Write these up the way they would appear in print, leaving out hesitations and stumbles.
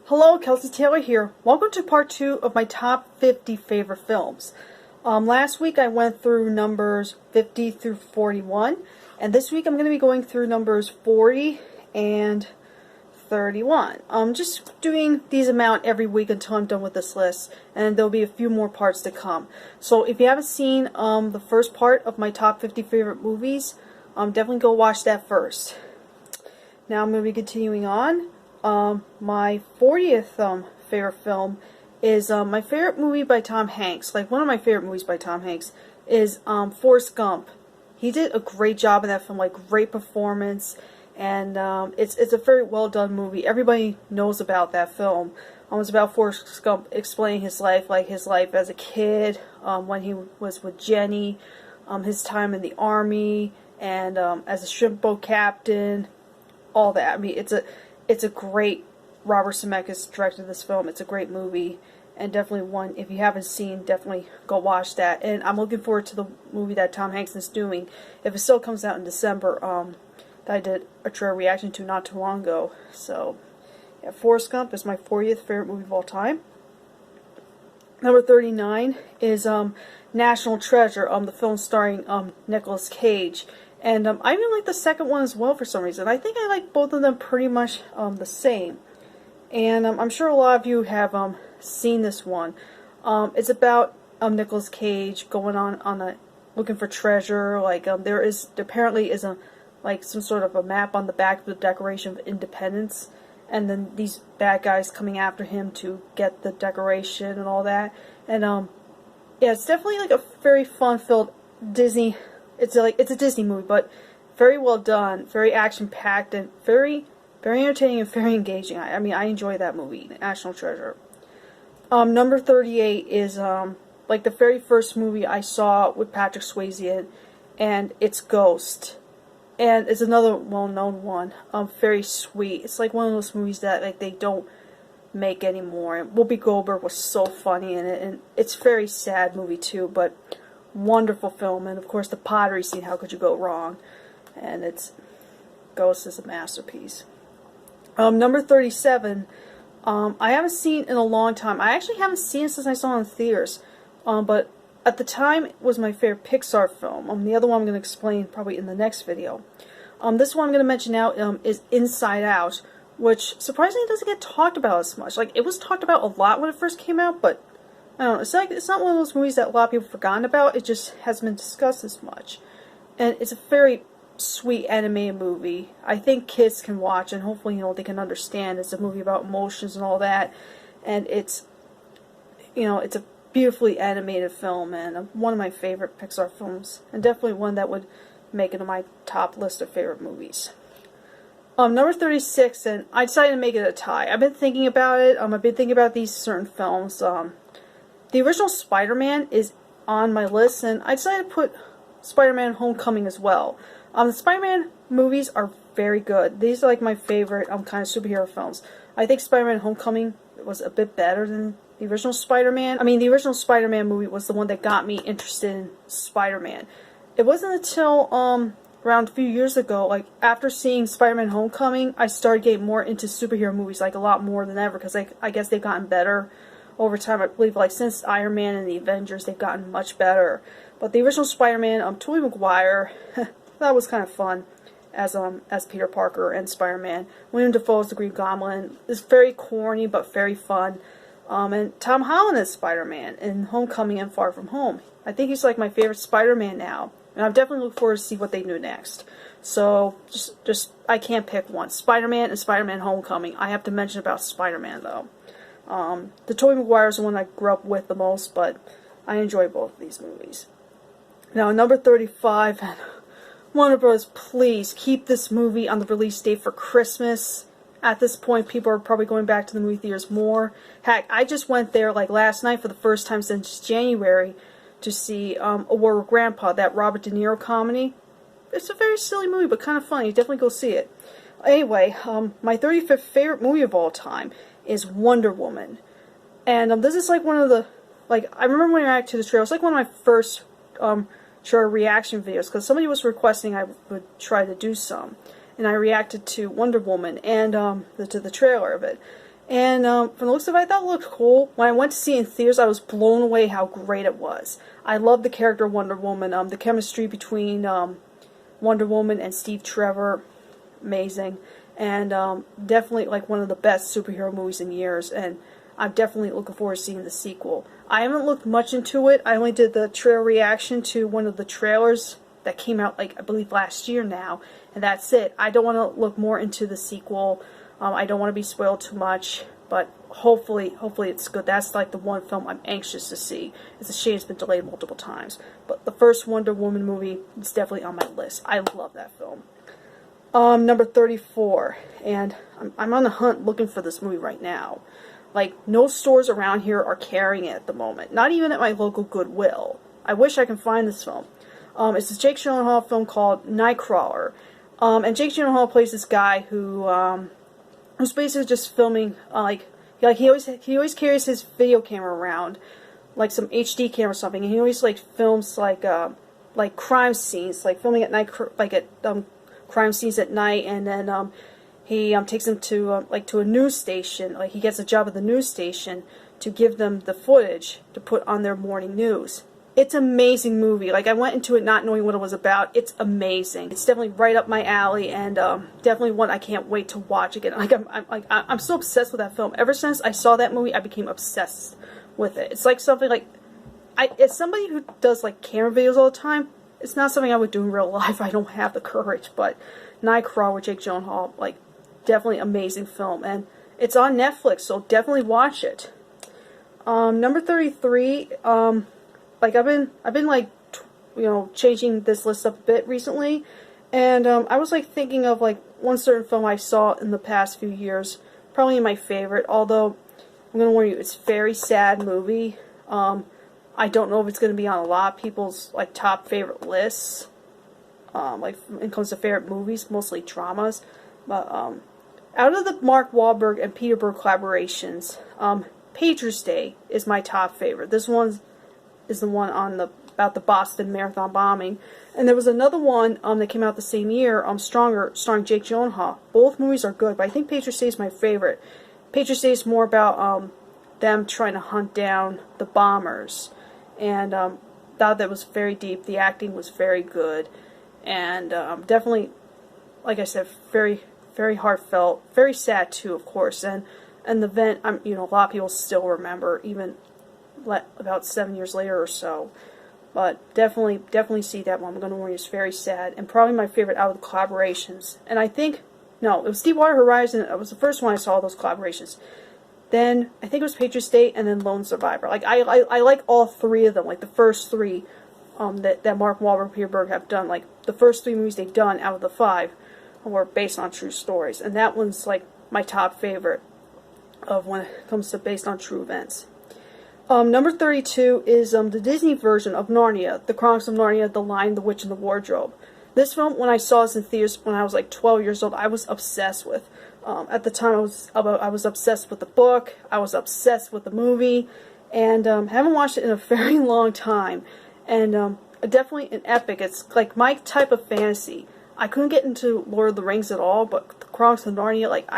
Hello, Kelsey Taylor here. Welcome to part 2 of my top 50 favorite films. Last week I went through numbers 50 through 41, and this week I'm going to be going through numbers 40 and 31. I'm just doing these amount every week until I'm done with this list, and there'll be a few more parts to come. So if you haven't seen the first part of my top 50 favorite movies, definitely go watch that first. Now I'm going to be continuing on. My 40th favorite film is my favorite movie by Tom Hanks. Like, one of my favorite movies by Tom Hanks is Forrest Gump. He did a great job in that film, like, great performance, and it's a very well done movie. Everybody knows about that film. It's about Forrest Gump explaining his life, like his life as a kid, when he was with Jenny, his time in the army, and as a shrimp boat captain, all that. I mean, it's a great, Robert Zemeckis directed this film. It's a great movie, and definitely one, if you haven't seen, definitely go watch that. And I'm looking forward to the movie that Tom Hanks is doing, if it still comes out in December, that I did a trailer reaction to not too long ago. So, yeah, Forrest Gump is my 40th favorite movie of all time. Number 39 is National Treasure, the film starring Nicolas Cage. And I even like the second one as well for some reason. I think I like both of them pretty much the same. And I'm sure a lot of you have seen this one. It's about Nicolas Cage going on a looking for treasure. Like there apparently is like some sort of a map on the back of the Declaration of Independence, and then these bad guys coming after him to get the decoration and all that. And yeah, it's definitely like a very fun-filled Disney. It's a Disney movie, but very well done, very action-packed, and very entertaining and very engaging. I mean, I enjoy that movie, National Treasure. Number 38 is like the very first movie I saw with Patrick Swayze in, and it's Ghost. And it's another well-known one. Very sweet. It's like one of those movies that like they don't make anymore. And Whoopi Goldberg was so funny in it, and it's a very sad movie too, but wonderful film. And of course the pottery scene, how could you go wrong? And Ghost is a masterpiece. Number 37, I haven't seen in a long time. I actually haven't seen it since I saw it in theaters, but at the time it was my favorite Pixar film. The other one I'm going to explain probably in the next video. This one I'm going to mention now is Inside Out, which surprisingly doesn't get talked about as much. Like, it was talked about a lot when it first came out, but I don't know, it's not one of those movies that a lot of people have forgotten about. It just hasn't been discussed as much. And it's a very sweet animated movie. I think kids can watch, and hopefully, they can understand. It's a movie about emotions and all that. And it's a beautifully animated film, and one of my favorite Pixar films. And definitely one that would make it on my top list of favorite movies. Number 36, and I decided to make it a tie. I've been thinking about it. I've been thinking about these certain films. The original Spider-Man is on my list, and I decided to put Spider-Man Homecoming as well. The Spider-Man movies are very good. These are like my favorite kind of superhero films. I think Spider-Man Homecoming was a bit better than the original Spider-Man. I mean, the original Spider-Man movie was the one that got me interested in Spider-Man. It wasn't until around a few years ago, like after seeing Spider-Man Homecoming, I started getting more into superhero movies, like a lot more than ever, because I guess they've gotten better over time. I believe, like, since Iron Man and the Avengers, they've gotten much better. But the original Spider-Man, Tobey Maguire, that was kind of fun as Peter Parker and Spider-Man. William Dafoe as the Green Goblin is very corny but very fun. And Tom Holland as Spider-Man in Homecoming and Far From Home. I think he's like my favorite Spider-Man now, and I'm definitely looking forward to see what they do next. So just I can't pick one. Spider-Man and Spider-Man Homecoming. I have to mention about Spider-Man though. The Tobey Maguire is the one I grew up with the most, but I enjoy both of these movies. Now, number 35, and Warner Bros., please keep this movie on the release date for Christmas. At this point, people are probably going back to the movie theaters more. Heck, I just went there like last night for the first time since January to see A War with Grandpa, that Robert De Niro comedy. It's a very silly movie, but kind of funny. Definitely go see it. Anyway, my 35th favorite movie of all time is Wonder Woman. And this is like one of the, like, I remember when I reacted to the trailer, it was like one of my first trailer reaction videos, because somebody was requesting I would try to do some. And I reacted to Wonder Woman and to the trailer of it. And from the looks of it, I thought it looked cool. When I went to see it in theaters, I was blown away how great it was. I love the character Wonder Woman. The chemistry between Wonder Woman and Steve Trevor, amazing. And definitely like one of the best superhero movies in years. And I'm definitely looking forward to seeing the sequel. I haven't looked much into it. I only did the trailer reaction to one of the trailers that came out, like, I believe last year now. And that's it. I don't want to look more into the sequel. I don't want to be spoiled too much, but hopefully it's good. That's like the one film I'm anxious to see. It's a shame it's been delayed multiple times, but the first Wonder Woman movie is definitely on my list. I love that film. Number 34, and I'm on the hunt looking for this movie right now. Like, no stores around here are carrying it at the moment. Not even at my local Goodwill. I wish I could find this film. It's a Jake Gyllenhaal film called Nightcrawler. And Jake Gyllenhaal plays this guy who's basically just filming, he always carries his video camera around, like some HD camera or something, and he always like films like crime scenes, like filming at night, crime scenes at night, and then he takes them to to a news station. Like, he gets a job at the news station to give them the footage to put on their morning news. It's an amazing movie. Like, I went into it not knowing what it was about. It's amazing. It's definitely right up my alley, and definitely one I can't wait to watch again. Like, I'm so obsessed with that film. Ever since I saw that movie, I became obsessed with it. It's like something like, as somebody who does like camera videos all the time, it's not something I would do in real life. I don't have the courage. But Nightcrawler with Jake Gyllenhaal, like, definitely amazing film, and it's on Netflix, so definitely watch it. Number 33. Like, I've been like, changing this list up a bit recently, and I was like thinking of like one certain film I saw in the past few years, probably my favorite. Although I'm gonna warn you, it's a very sad movie. I don't know if it's gonna be on a lot of people's like top favorite lists. Like when it comes to favorite movies, mostly dramas. But out of the Mark Wahlberg and Peter Berg collaborations, Patriots Day is my top favorite. This one is the one on about the Boston Marathon bombing, and there was another one that came out the same year, Stronger, starring Jake Gyllenhaal. Both movies are good, but I think Patriots Day is my favorite. Patriots Day is more about them trying to hunt down the bombers, and thought that was very deep. The acting was very good, and definitely, like I said, very, very heartfelt, very sad too, of course, and the event, a lot of people still remember, even about 7 years later or so. But definitely see that one. I'm going to warn you, it's very sad, and probably my favorite out of the collaborations. And I think, no, it was Deepwater Horizon. It was the first one I saw those collaborations. Then I think it was Patriots Day, and then Lone Survivor. Like, I like all three of them. Like the first three that Mark Wahlberg and Peter Berg have done. Like the first three movies they've done out of the 5 were based on true stories, and that one's like my top favorite of when it comes to based on true events. Number 32 is the Disney version of Narnia, The Chronicles of Narnia, The Lion, the Witch, and the Wardrobe. This film, when I saw this in theaters when I was like 12 years old, I was obsessed with. At the time, I was obsessed with the book, I was obsessed with the movie, and haven't watched it in a very long time. And definitely an epic. It's like my type of fantasy. I couldn't get into Lord of the Rings at all, but The Chronicles of Narnia, like,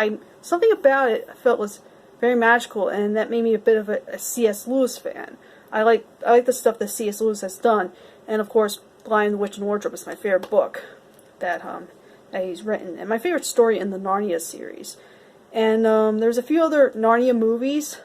something about it I felt was very magical, and that made me a bit of a C.S. Lewis fan. I like the stuff that C.S. Lewis has done, and of course, Lion, the Witch, and the Wardrobe is my favorite book that he's written, and my favorite story in the Narnia series. And there's a few other Narnia movies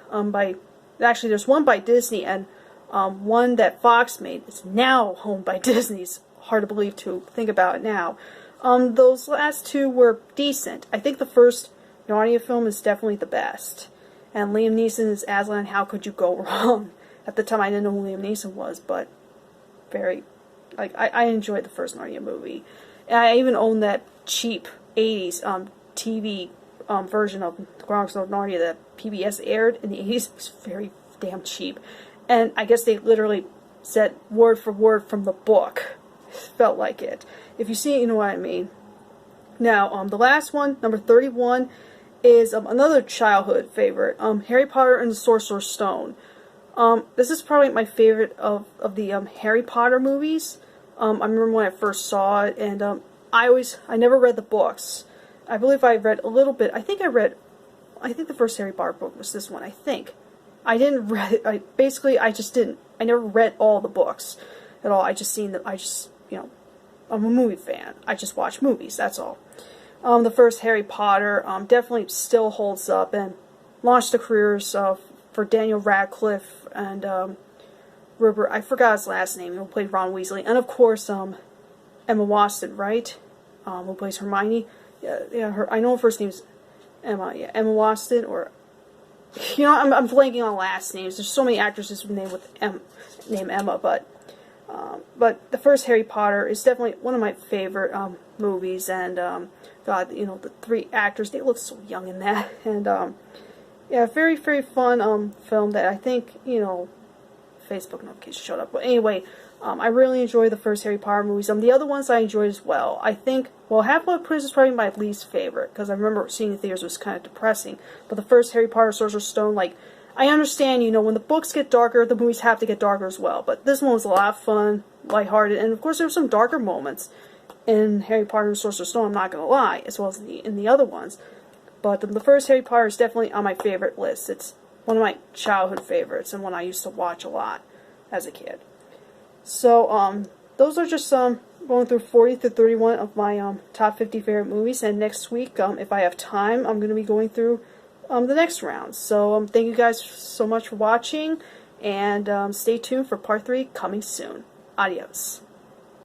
actually there's one by Disney, and one that Fox made. It's now owned by Disney. It's hard to believe to think about it now. Those last two were decent. I think the first Narnia film is definitely the best. And Liam Neeson is Aslan. How could you go wrong? At the time, I didn't know who Liam Neeson was, but I enjoyed the first Narnia movie. And I even own that cheap 80s TV version of The Chronicles of Narnia that PBS aired in the 80s. It was very damn cheap. And I guess they literally said word for word from the book. It felt like it. If you see it, you know what I mean. Now, the last one, number 31, is another childhood favorite, Harry Potter and the Sorcerer's Stone. This is probably my favorite of the Harry Potter movies. I remember when I first saw it, and I never read the books. I believe I read a little bit. I think I read I think the first Harry Potter book was this one, I think. I didn't read it, I just didn't, I never read all the books at all. I just seen them, you know, I'm a movie fan. I just watch movies, that's all. The first Harry Potter definitely still holds up and launched the careers for Daniel Radcliffe and Rupert, I forgot his last name, who played Ron Weasley, and of course Emma Watson, right? Who plays Hermione. Yeah, I know her first name's Emma. Yeah, Emma Watson, or you know, I'm blanking on last names. There's so many actresses named with name Emma, but the first Harry Potter is definitely one of my favorite movies, and God, you know, the three actors, they look so young in that, and yeah, very, very fun film that I think, you know, Facebook notification showed up. But anyway, I really enjoy the first Harry Potter movies. The other ones I enjoyed as well. I think, well, Half-Blood Prince is probably my least favorite, because I remember seeing in theaters, it was kind of depressing. But the first Harry Potter, Sorcerer's Stone, like, I understand, you know, when the books get darker, the movies have to get darker as well. But this one was a lot of fun, lighthearted, and of course there were some darker moments in Harry Potter and Sorcerer's Stone, I'm not going to lie, as well as in the other ones. But the first Harry Potter is definitely on my favorite list. It's one of my childhood favorites, and one I used to watch a lot as a kid. So, those are just going through 40 through 31 of my top 50 favorite movies, and next week, if I have time, I'm going to be going through the next round. So, thank you guys so much for watching, and stay tuned for part 3 coming soon. Adios.